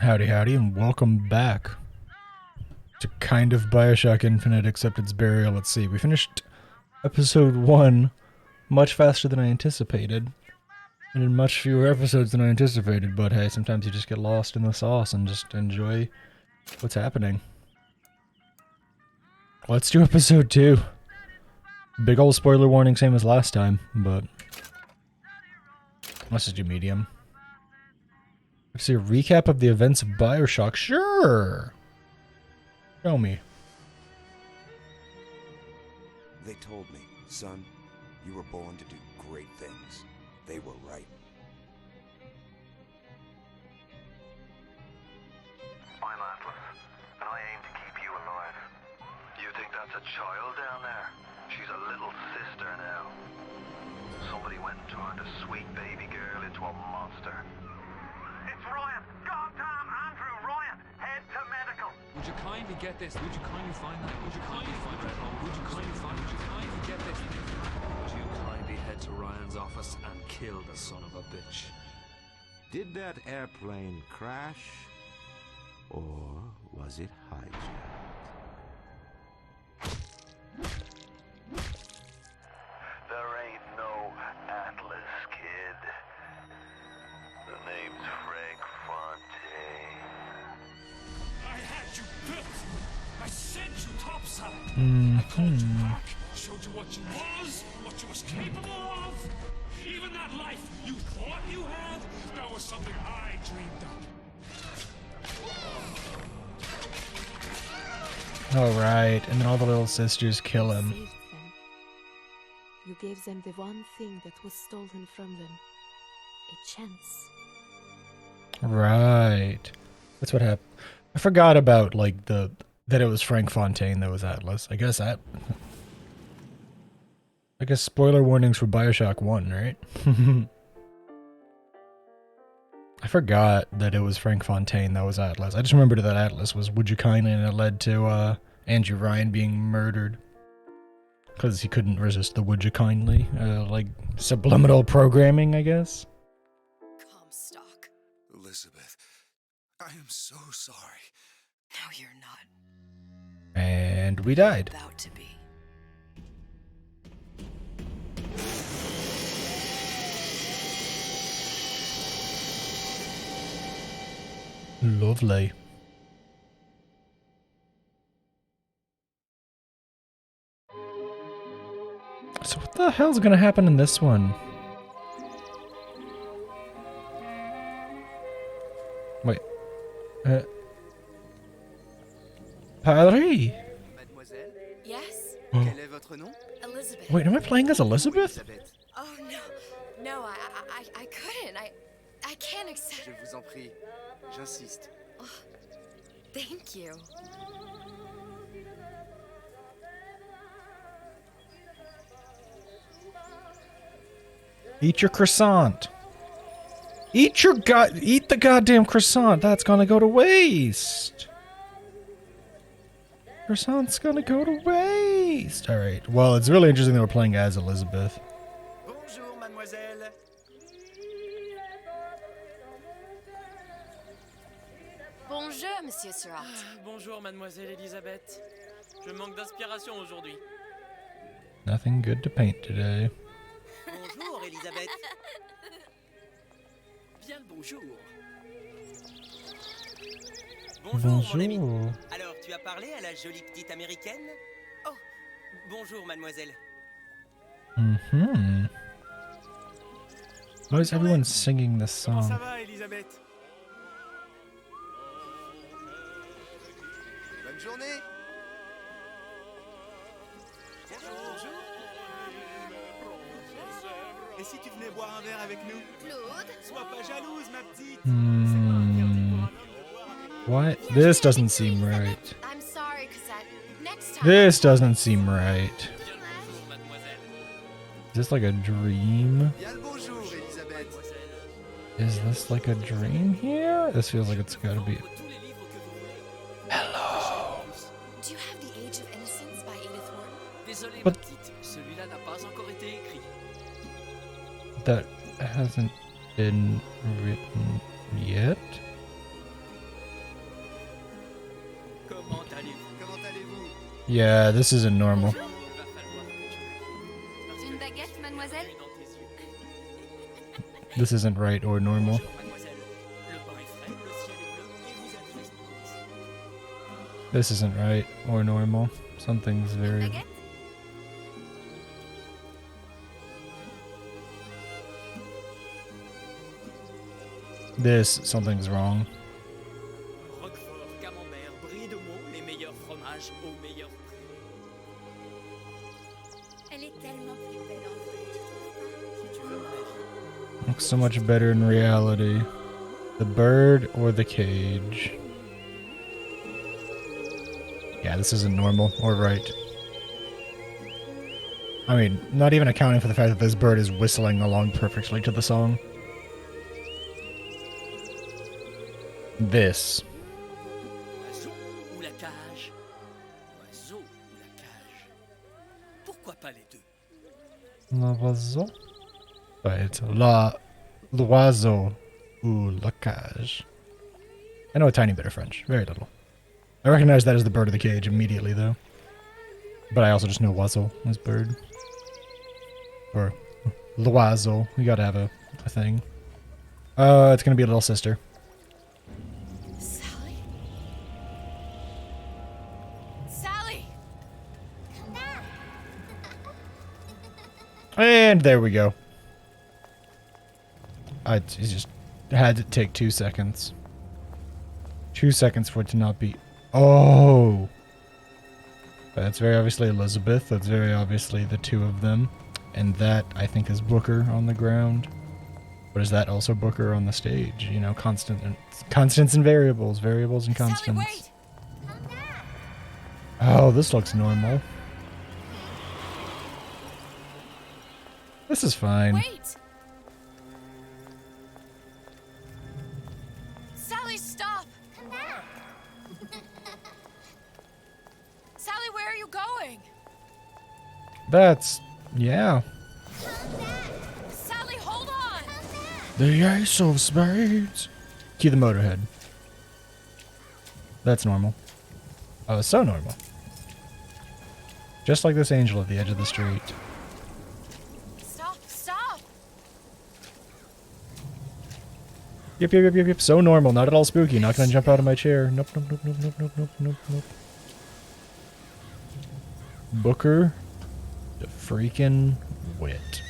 Howdy howdy and welcome back to kind of Bioshock Infinite, except it's burial at sea. We finished episode 1 much faster than I anticipated, and in much fewer episodes than I anticipated, but hey, sometimes you just get lost in the sauce and just enjoy what's happening. Let's do episode 2. Big ol' spoiler warning, same as last time, but let's just do medium. Let's see a recap of the events of Bioshock. Sure! Show me. They told me, son, you were born to do great things. They were right. I'm Atlas, and I aim to keep you alive. You think that's a child down there? She's a little sister now. Somebody went and turned a sweet baby girl into a monster. It's Ryan! Goddamn Andrew Ryan! Head to medical! Would you kindly get this? Would you kindly find that? Would you kindly find that? Would you kindly find? Would you kindly get this? Would you kindly head to Ryan's office and kill the son of a bitch? Did that airplane crash? Or was it hijacked? There ain't no Atlas, kid. The name's Frank Fontaine. I had you built. I sent you topside. Mm-hmm. I called you back, showed you what you was, what you was capable of. Even that life you thought you had, that was something I dreamed up. Alright, and then all the little sisters kill him. Saved them. You gave them the one thing that was stolen from them. A chance. Right. That's what happened. I forgot about, like, that it was Frank Fontaine that was Atlas. I guess spoiler warnings for Bioshock 1, right? I forgot that it was Frank Fontaine that was Atlas. I just remembered that Atlas was Would You Kindly, and it led to Andrew Ryan being murdered. Because he couldn't resist the Would You Kindly, like, subliminal programming, I guess. Comstock. Elizabeth, I am so sorry. No, you're not. And we died. About to be. Lovely. So what the hell's gonna happen in this one? Wait. Paris? Mademoiselle, yes? Oh. Quel est votre nom? Elizabeth. Wait, am I playing as Elizabeth? Elizabeth. Oh no, no, I couldn't. I can't accept. Je vous en prie, j'insiste. Oh, thank you. Eat your croissant. Eat the goddamn croissant. That's gonna go to waste. Croissant's gonna go to waste. Alright. Well, it's really interesting that we're playing as Elizabeth. Bonjour, mademoiselle. Bonjour, monsieur Surratt. Bonjour, mademoiselle Elisabeth. Je manque d'inspiration aujourd'hui. Nothing good to paint today. Bonjour, Elisabeth. Bien le bonjour. Bonjour, mon ami. Alors, tu as parlé à la jolie petite américaine? Oh, bonjour, mademoiselle. Mm-hmm. Why is everyone singing this Comment ça song? va, Elisabeth? Bonne journée. Bonjour. Et si tu venais boire un verre avec nous? Claude. Sois pas jalouse, ma petite. What? This doesn't seem right. I'm sorry, Cosette. Next time. This doesn't seem right. Bien le bonjour, mademoiselle. Is this like a dream? Bien le bonjour, Elisabeth. Is this like a dream here? This feels like it's gotta be. Tous les livres que vous voulez. Hello. Do you have The Age of Innocence by Edith Wharton? Désolé, But- ma petite. Celui-là n'a pas encore été écrit. That hasn't been written yet. Yeah, this isn't normal. Une baguette, mademoiselle? This isn't right or normal. This isn't right or normal. Something's very... Baguette? Something's wrong. Elle est tellement plus belle en vrai. Looks so much better in reality. The bird or the cage? Yeah, this isn't normal or right. I mean, not even accounting for the fact that this bird is whistling along perfectly to the song. This. Oiseau ou la cage? Oiseau ou la cage? Pourquoi pas les deux? L'oiseau? Right. L'oiseau ou la cage. I know a tiny bit of French. Very little. I recognize that as the bird of the cage immediately, though. But I also just know oiseau as bird. Or l'oiseau. We gotta have a thing. It's gonna be a little sister. Sally? Sally! And there we go. It just had to take 2 seconds. 2 seconds for it to not be... Oh! That's very obviously Elizabeth. That's very obviously the two of them. And that, I think, is Booker on the ground. But is that also Booker on the stage? You know, constants and variables. Variables and constants. Sally, wait! Oh, this looks normal. This is fine. Wait! Sally, stop! Come back! Sally, where are you going? That's... yeah. Sally, hold on! The ace of spades. Cue the Motorhead. That's normal. Oh, it's so normal. Just like this angel at the edge of the street. Stop, stop! Yep. So normal, not at all spooky. Not gonna jump out of my chair. Nope. Booker, the freaking wit.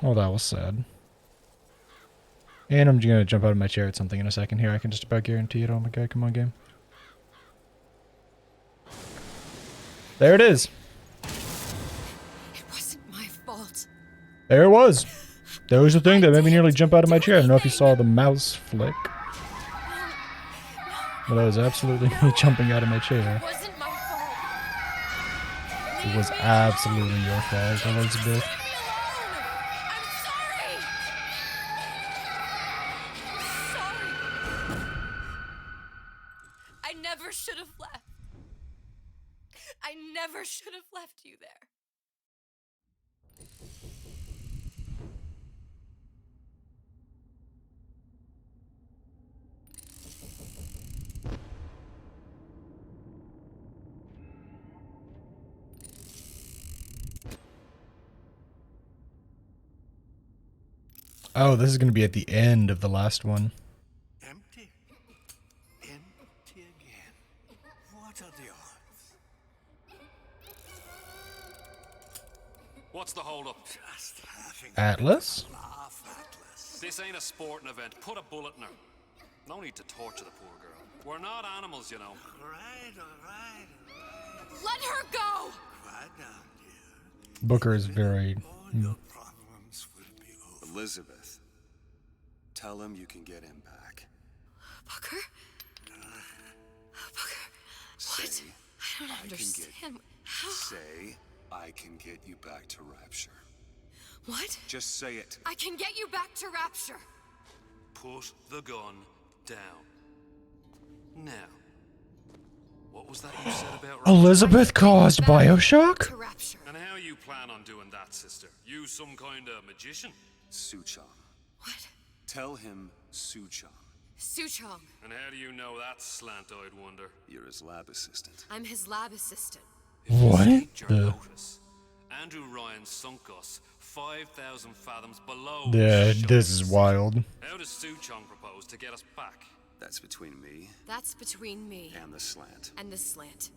Oh, that was sad. And I'm gonna jump out of my chair at something in a second here. I can just about guarantee it. Oh my god, come on, game. There it is. It wasn't my fault. There it was. That was the thing that made me nearly jump out of my chair. I don't know if you saw the mouse flick. But that was absolutely me jumping out of my chair. It wasn't my fault. It was absolutely your fault, Elizabeth. Leave me alone! I'm sorry! Sorry! I never should have left. I never should have left you there. Oh, this is going to be at the end of the last one. Empty. Empty again. What are the odds? What's the hold up? Just having Atlas? a laugh, Atlas. This ain't a sporting event. Put a bullet in her. No need to torture the poor girl. We're not animals, you know. All right. Let her go! Quiet down, dear. Booker is very... All your problems will be over. Elizabeth, tell him you can get him back. Booker? Booker, what? Say, I don't I can understand. How? Say, I can get you back to Rapture. What? Just say it. I can get you back to Rapture. Put the gun down. Now, what was that you said about Rapture? Elizabeth caused Bioshock? To Rapture. And how you plan on doing that, sister? You some kind of magician? Suchong. What? Tell him Suchong. Suchong. And how do you know that, slant-eyed wonder? You're his lab assistant. I'm his lab assistant. What? Escaped your The notice. Andrew Ryan sunk us 5,000 fathoms below. yeah, the this is shores. wild. How does Suchong propose to get us back? That's between me That's between me and the slant. and the slant.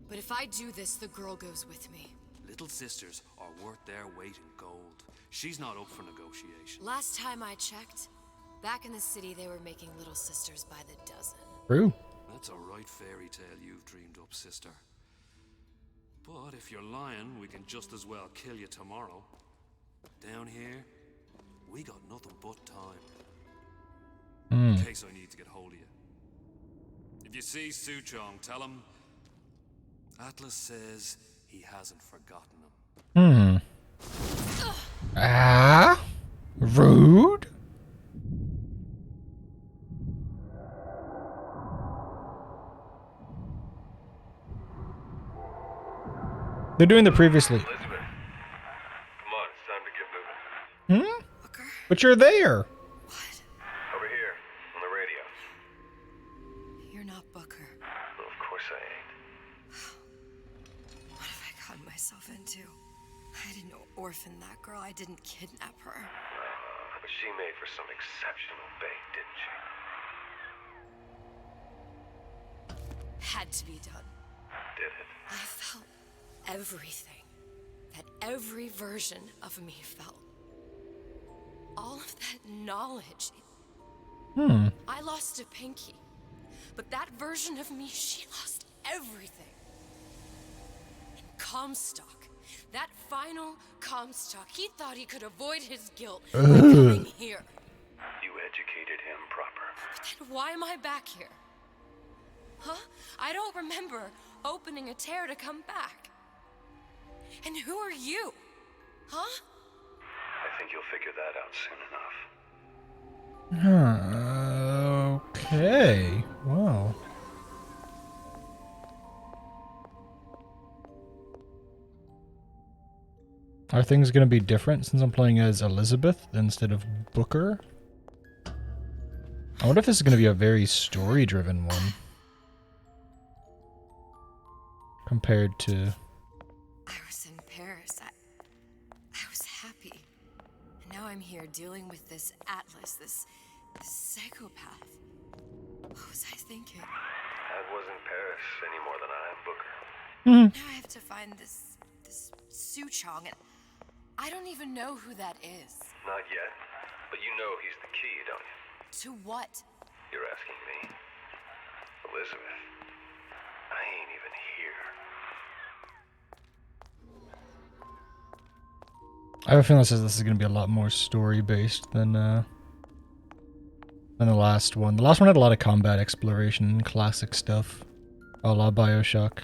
But if I do this, the girl goes with me. Little sisters are worth their weight in gold. She's not up for negotiation. Last time I checked, back in the city they were making little sisters by the dozen. True. That's a right fairy tale you've dreamed up, sister. But if you're lying, we can just as well kill you tomorrow. Down here, we got nothing but time. In case I need to get hold of you. If you see Suchong, tell him Atlas says he hasn't forgotten him. Ah? Rude? They're doing the previously. Elizabeth, come on, it's time to get moving. Booker? But you're there. What? Over here, on the radio. You're not Booker. Well, of course I ain't. What have I gotten myself into? I didn't orphan that girl. I didn't kidnap her. But she made for some exceptional bait, didn't she? Had to be done. Did it? I felt everything that every version of me felt. All of that knowledge. I lost a pinky. But that version of me, she lost everything. And Comstock, that final Comstock, he thought he could avoid his guilt by coming here. You educated him proper. But then why am I back here? Huh? I don't remember opening a tear to come back. And who are you? Huh? I think you'll figure that out soon enough. Okay. Wow. Are things going to be different since I'm playing as Elizabeth instead of Booker? I wonder if this is going to be a very story-driven one. Compared to... I was in Paris. I was happy. And now I'm here dealing with this Atlas, this psychopath. What was I thinking? That wasn't Paris any more than I am Booker. Now I have to find this Suchong, and I don't even know who that is. Not yet, but you know he's the key, don't you? To what? You're asking me? Elizabeth, I ain't even here. I have a feeling this is going to be a lot more story-based than the last one. The last one had a lot of combat exploration and classic stuff, a la Bioshock.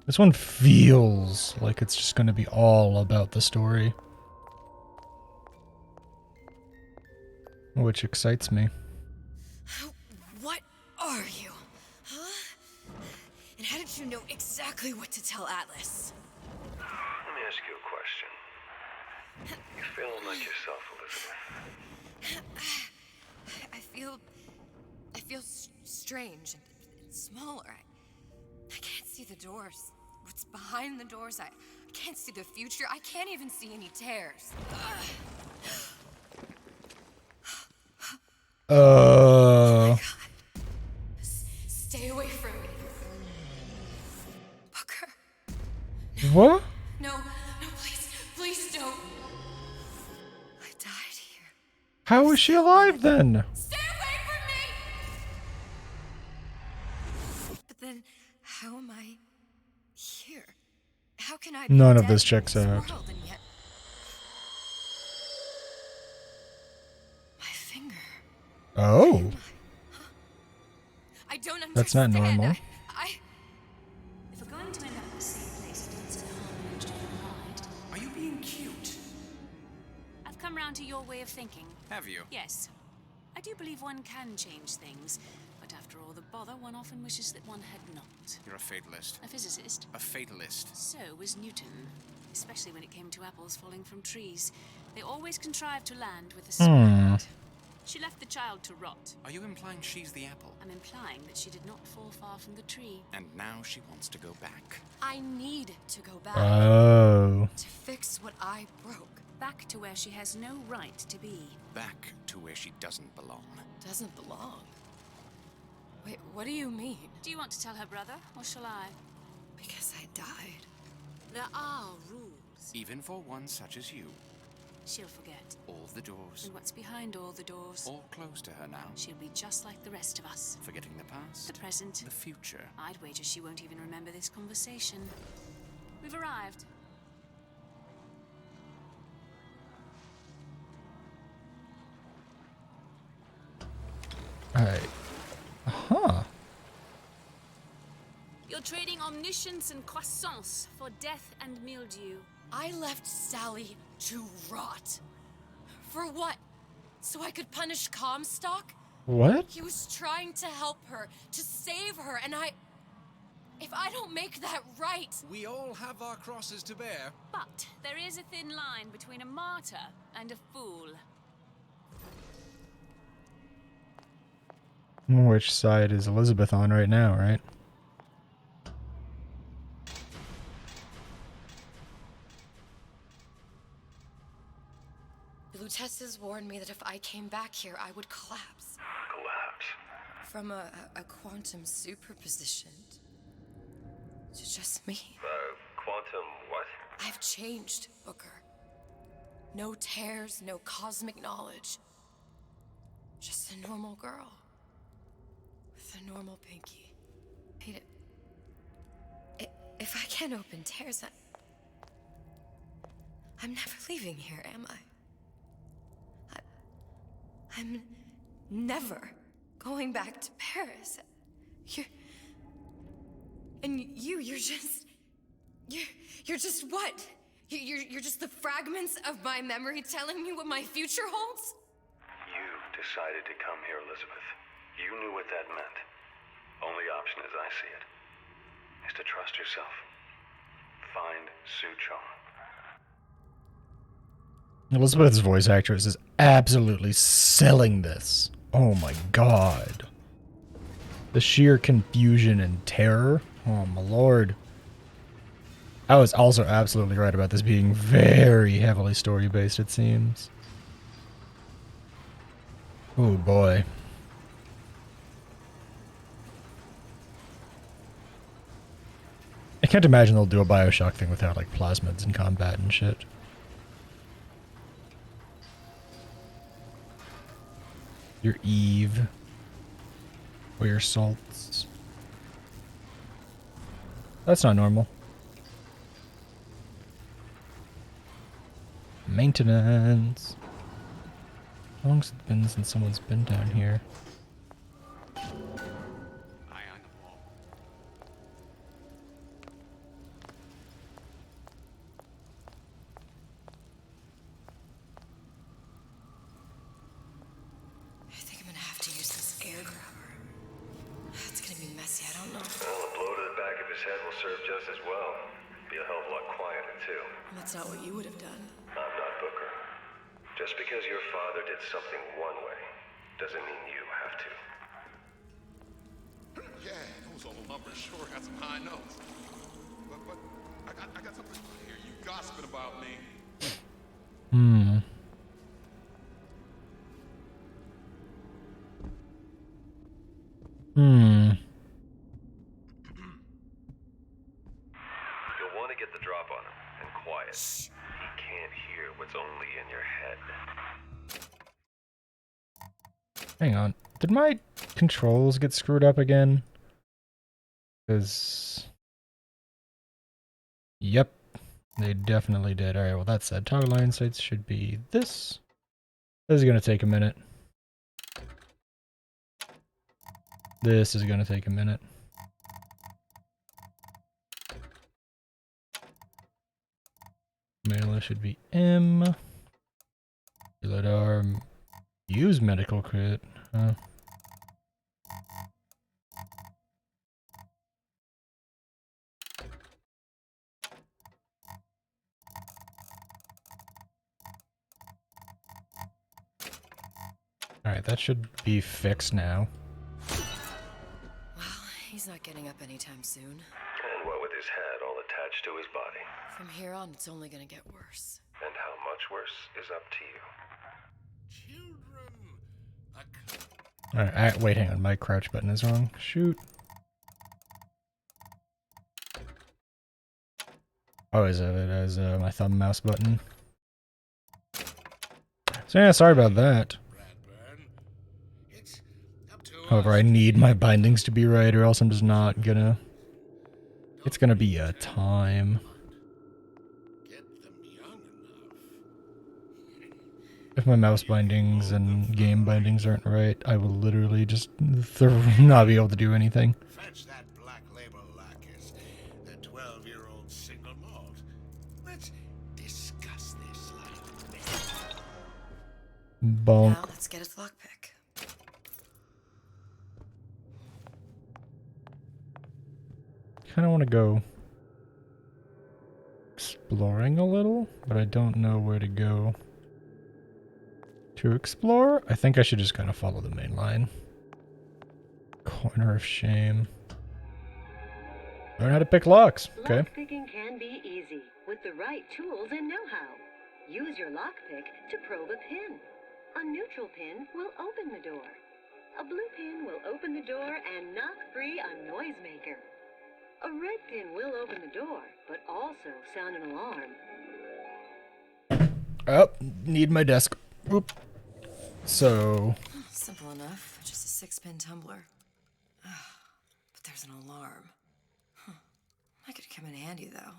This one feels like it's just going to be all about the story. Which excites me. What are you? Huh? And how did you know exactly what to tell Atlas? Let me ask you a question. You feeling like yourself, Elizabeth? I feel strange and smaller. I can't see the doors. What's behind the doors? I can't see the future. I can't even see any tears. Oh my God. Stay away from me. Booker. What? No, please don't. I died here. How is she alive then? Stay away from me! But then, how am I here? How can I be None of dead this in checks this out. world and yet... My finger. Oh. I don't understand. That's not normal. If we're going to end up in the same place at once in harmony and hide, Are you being cute? I've come round to your way of thinking. Have you? Yes. I do believe one can change things, but after all the bother, one often wishes that one had not. You're a fatalist. A physicist. A fatalist. So was Newton, especially when it came to apples falling from trees. They always contrive to land with a Hmm. spread. She left the child to rot. Are you implying she's the apple? I'm implying that she did not fall far from the tree. And now she wants to go back. I need to go back. Oh. To fix what I broke. Back to where she has no right to be. Back to where she doesn't belong. Doesn't belong. Wait, what do you mean? Do you want to tell her brother, or shall I? Because I died. There are rules. Even for one such as you. She'll forget. All the doors. And what's behind all the doors? All closed to her now. She'll be just like the rest of us. Forgetting the past. The present. The future. I'd wager she won't even remember this conversation. We've arrived. Alright. Huh. You're trading omniscience and croissance for death and mildew. I left Sally to rot. For what? So I could punish Comstock? What? He was trying to help her, to save her, and if I don't make that right... We all have our crosses to bear. But there is a thin line between a martyr and a fool. Which side is Elizabeth on right now, right? The Lutesses warned me that if I came back here, I would collapse. Collapse. From a quantum superposition to just me. Quantum what? I've changed, Booker. No tears, no cosmic knowledge. Just a normal girl. With a normal pinky. If I can't open tears, I'm never leaving here, am I? I'm never going back to Paris. You're just what? You're just the fragments of my memory telling me what my future holds? You decided to come here, Elizabeth. You knew what that meant. Only option, as I see it, is to trust yourself. Find Suchong. Elizabeth's voice actress is absolutely selling this. Oh my god. The sheer confusion and terror. Oh my lord. I was also absolutely right about this being very heavily story-based, it seems. Oh boy. I can't imagine they'll do a Bioshock thing without like plasmids in combat and shit. Your Eve. Or your salts. That's not normal. Maintenance. How long's it been since someone's been down here? I think I'm gonna have to use this air grabber. It's gonna be messy, I don't know. Well, a blow to the back of his head will serve just as well. Be a hell of a lot quieter, too. That's not what you would have done. I'm not Booker. Just because your father did something one way, doesn't mean you have to. Yeah, those old numbers sure got some high notes. But I got something to hear you gossiping about me. Hmm. Hmm. You'll want to get the drop on him, and quiet. He can't hear what's only in your head. Hang on. Did my controls get screwed up again? Because... Yep. They definitely did. Alright, well that said, toggle line sites should be this. This is going to take a minute. This is going to take a minute. Mailer should be M. Let our use medical crit. Huh. Alright, that should be fixed now. Well, he's not getting up anytime soon. And what with his head all attached to his body. From here on, it's only gonna get worse. And how much worse is up to you. Alright, wait, hang on. My crouch button is wrong. Shoot. Oh, is it as my thumb mouse button? So yeah, sorry about that. However, I need my bindings to be right, or else I'm just not gonna... It's gonna be a time. If my mouse bindings and game bindings aren't right, I will literally just not be able to do anything. Fetch that black label lacquers, the 12-year-old single malt. Let's discuss this like Bonk. Now let's get its lockpick. Kind of want to go exploring a little, but I don't know where to go to explore. I think I should just kind of follow the main line. Corner of shame. Learn how to pick locks. Okay. Lockpicking can be easy with the right tools and know-how. Use your lockpick to probe a pin. A neutral pin will open the door. A blue pin will open the door and knock free a noisemaker. A red pin will open the door, but also sound an alarm. Oh, need my desk. Whoop. So... Simple enough. Just a 6-pin tumbler. But there's an alarm. That could come in handy, though.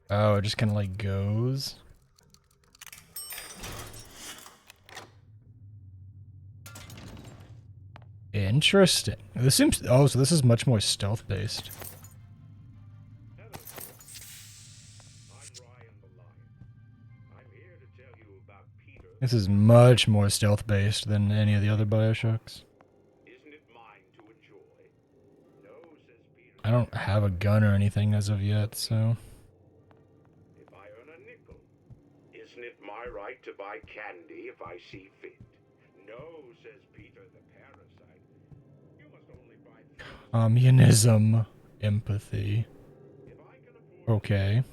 Oh, it just kind of like goes. Interesting. This seems... Oh, so this is much more stealth-based. This is much more stealth-based than any of the other Bioshocks. I don't have a gun or anything as of yet, so... if I earn a nickel. Isn't it my right to buy candy if I see fit? No, says Peter the parasite. You must only buy... Communism. Empathy. Okay.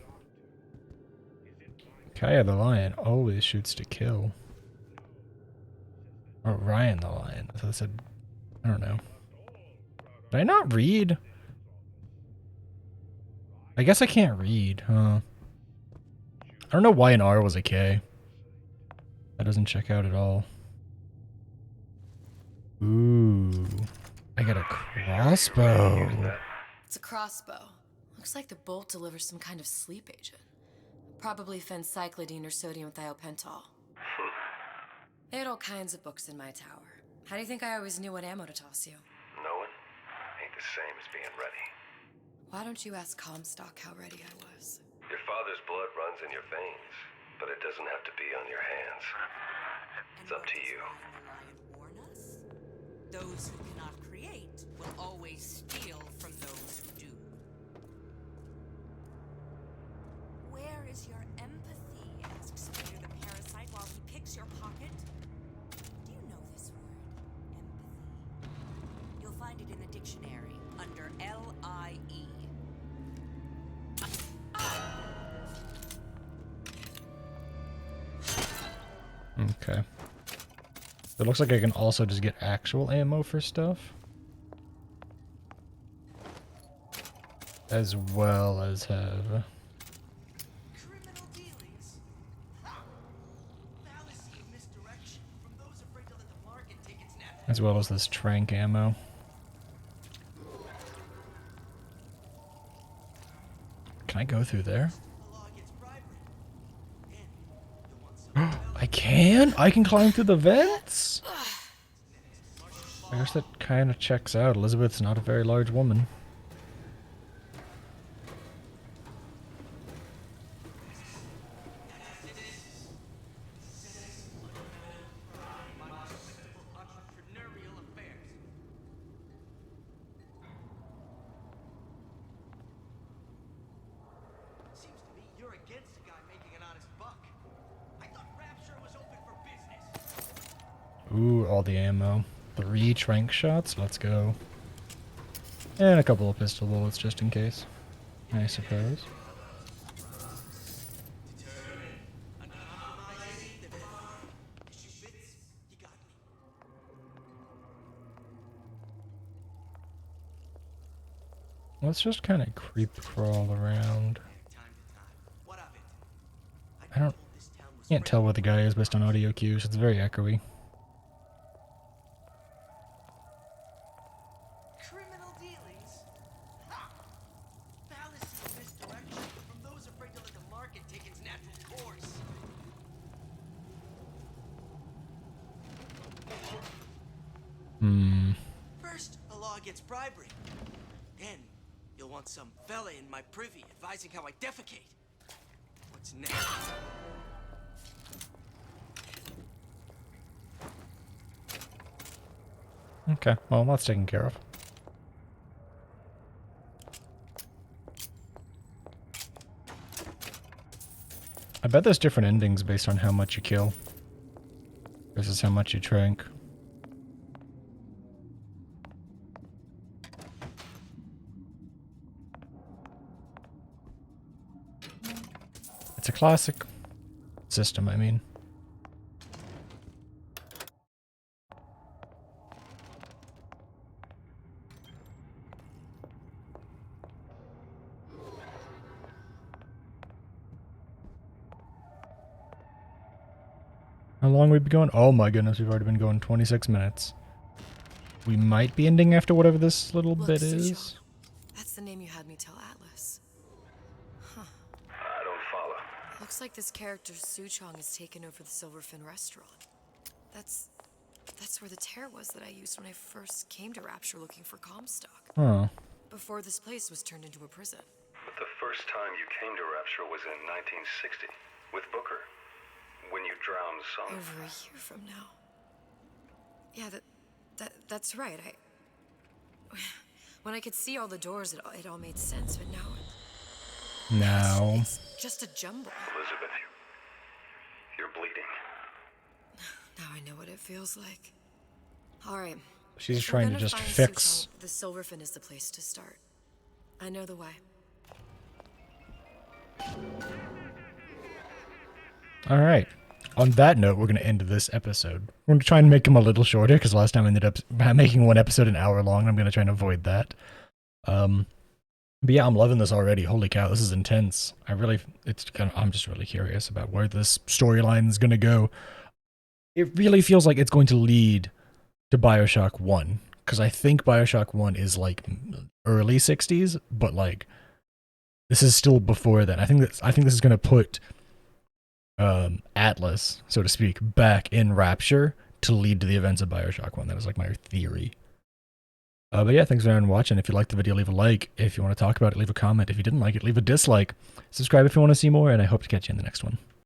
Kaya the lion always shoots to kill. Or Ryan the lion. I thought it said... I don't know. Did I not read? I guess I can't read, huh? I don't know why an R was a K. That doesn't check out at all. Ooh. I got a crossbow. It's a crossbow. Looks like the bolt delivers some kind of sleep agent. Probably phencyclidine or sodium thiopental. They had all kinds of books in my tower. How do you think I always knew what ammo to toss you? Knowing ain't the same as being ready. Why don't you ask Comstock how ready I was? Your father's blood runs in your veins, but it doesn't have to be on your hands. It's up to you. Those who cannot create will always steal from those who do. Where is your empathy? Asks Peter the parasite while he picks your pocket. Do you know this word, empathy? You'll find it in the dictionary under L-I-E. Okay. It looks like I can also just get actual ammo for stuff. As well as have... Criminal dealings. Fallacy of misdirection from those afraid to let the market take its natural... As well as this trank ammo. Can I go through there? I can? I can climb through the vents? I guess that kind of checks out. Elizabeth's not a very large woman. Seems to me you're against a guy making an honest Ooh, all the ammo. 3 trank shots, let's go. And a couple of pistol bullets just in case, I suppose. Let's just kind of creep crawl around. Can't tell what the guy is based on audio cues. It's very echoey. Criminal dealings? Ha! Fallacy and misdirection from those afraid to let the market take its natural course. First, the law gets bribery. Then, you'll want some fella in my privy advising how I defecate. What's next? Okay, well, that's taken care of. I bet there's different endings based on how much you kill versus how much you trank. It's a classic system, I mean. How long we been going? Oh my goodness, we've already been going 26 minutes. We might be ending after whatever this little bit is. That's the name you had me tell Atlas. Huh. I don't follow. Looks like this character Suchong has taken over the Silverfin restaurant. That's where the tear was that I used when I first came to Rapture looking for Comstock. Huh. Before this place was turned into a prison. But the first time you came to Rapture was in 1960 with Booker. When you drowned some. Over a year from now. Yeah, that's right. When I could see all the doors, it all made sense, but now it's just a jumble. Elizabeth, you're bleeding. Now I know what it feels like. All right. She's If we're trying to gonna just find fix. Suchong, the Silverfin is the place to start. I know the way. All right. On that note, we're going to end this episode. We're going to try and make them a little shorter because last time I ended up making one episode an hour long. I'm going to try and avoid that. But yeah, I'm loving this already. Holy cow, this is intense. I'm just really curious about where this storyline is going to go. It really feels like it's going to lead to Bioshock 1 because I think Bioshock 1 is like early 60s, but like this is still before then. I think this is going to put Atlas, so to speak, back in Rapture to lead to the events of Bioshock 1. That is like my theory. But yeah, thanks for watching. If you liked the video, leave a like. If you want to talk about it, leave a comment. If you didn't like it, leave a dislike. Subscribe if you want to see more, and I hope to catch you in the next one.